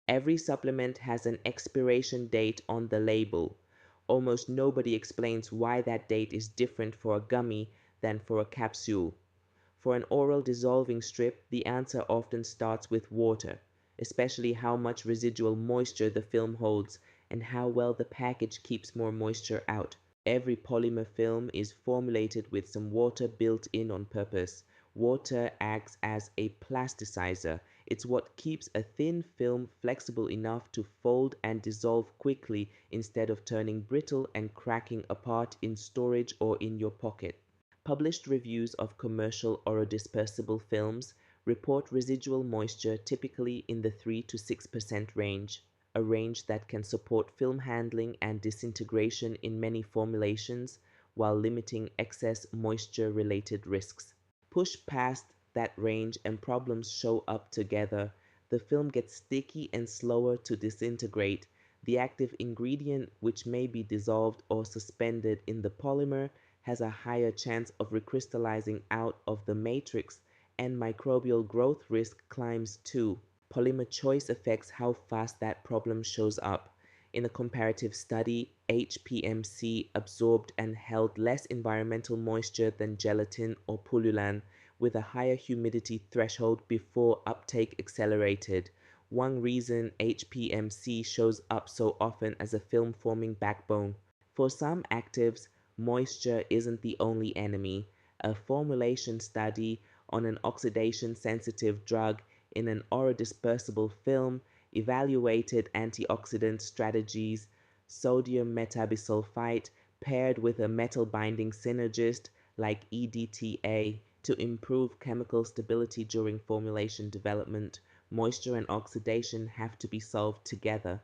Every supplement has an expiration date on the label. Almost nobody explains why that date is different for a gummy than for a capsule. For an oral dissolving strip, the answer often starts with water, especially how much residual moisture the film holds and how well the package keeps more moisture out. Every polymer film is formulated with some water built in on purpose. Water acts as a plasticizer. It's what keeps a thin film flexible enough to fold and dissolve quickly instead of turning brittle and cracking apart in storage or in your pocket. Published reviews of commercial orodispersible films report residual moisture typically in the 3 to 6% range, a range that can support film handling and disintegration in many formulations while limiting excess moisture-related risks. Push past that range and problems show up together. The film gets sticky and slower to disintegrate. The active ingredient, which may be dissolved or suspended in the polymer, has a higher chance of recrystallizing out of the matrix, and microbial growth risk climbs too. Polymer choice affects how fast that problem shows up. In a comparative study, HPMC absorbed and held less environmental moisture than gelatin or pullulan, with a higher humidity threshold before uptake accelerated. One reason HPMC shows up so often as a film-forming backbone. For some actives, moisture isn't the only enemy. A formulation study on an oxidation-sensitive drug in an orodispersible film evaluated antioxidant strategies, sodium metabisulfite paired with a metal-binding synergist like EDTA to improve chemical stability during formulation development. Moisture and oxidation have to be solved together.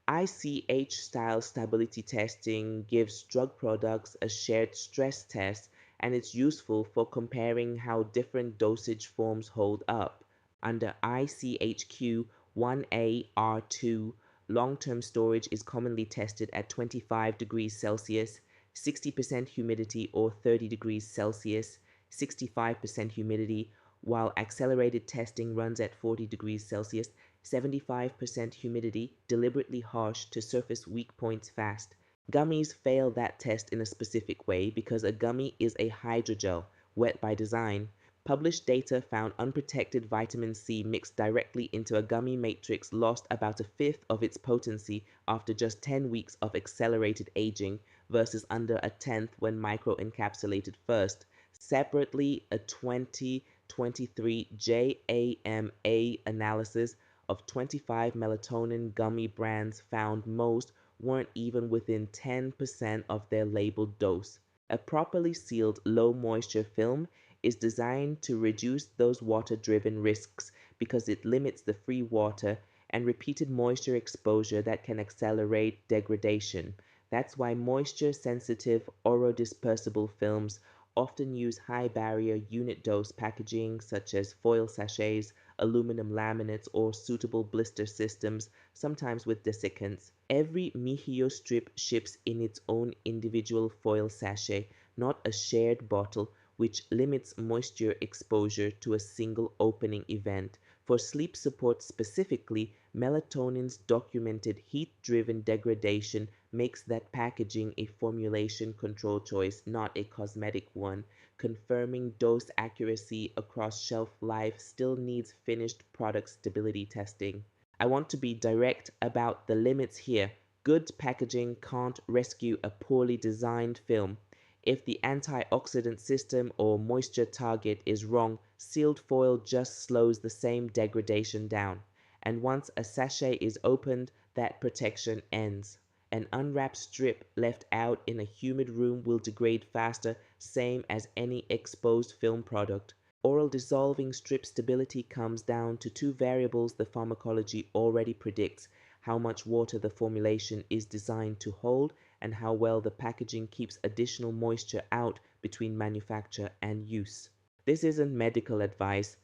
ICH-style stability testing gives drug products a shared stress test, and it's useful for comparing how different dosage forms hold up. Under ICHQ 1A-R2, long-term storage is commonly tested at 25 degrees Celsius, 60% humidity or 30 degrees Celsius, 65% humidity, while accelerated testing runs at 40 degrees Celsius, 75% humidity, deliberately harsh to surface weak points fast. Gummies fail that test in a specific way because a gummy is a hydrogel, wet by design. Published data found unprotected vitamin C mixed directly into a gummy matrix lost about a fifth of its potency after just 10 weeks of accelerated aging versus under a tenth when microencapsulated first. Separately, a 2023 JAMA analysis of 25 melatonin gummy brands found most weren't even within 10% of their labeled dose. A properly sealed low-moisture film is designed to reduce those water-driven risks because it limits the free water and repeated moisture exposure that can accelerate degradation. That's why moisture-sensitive orodispersible films often use high-barrier unit dose packaging such as foil sachets, aluminum laminates, or suitable blister systems, sometimes with desiccants. Every MIHIYO strip ships in its own individual foil sachet, not a shared bottle, which limits moisture exposure to a single opening event. For sleep support specifically, melatonin's documented heat-driven degradation makes that packaging a formulation control choice, not a cosmetic one. Confirming dose accuracy across shelf life still needs finished product stability testing. I want to be direct about the limits here. Good packaging can't rescue a poorly designed film. If the antioxidant system or moisture target is wrong, sealed foil just slows the same degradation down. And once a sachet is opened, that protection ends. An unwrapped strip left out in a humid room will degrade faster, same as any exposed film product. Oral dissolving strip stability comes down to two variables the pharmacology already predicts: how much water the formulation is designed to hold and how well the packaging keeps additional moisture out between manufacture and use. This isn't medical advice.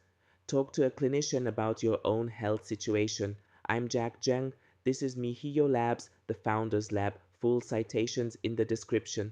Talk to a clinician about your own health situation. I'm Jack Zheng. This is MIHIYOLABS, the Founders Lab. Full citations in the description.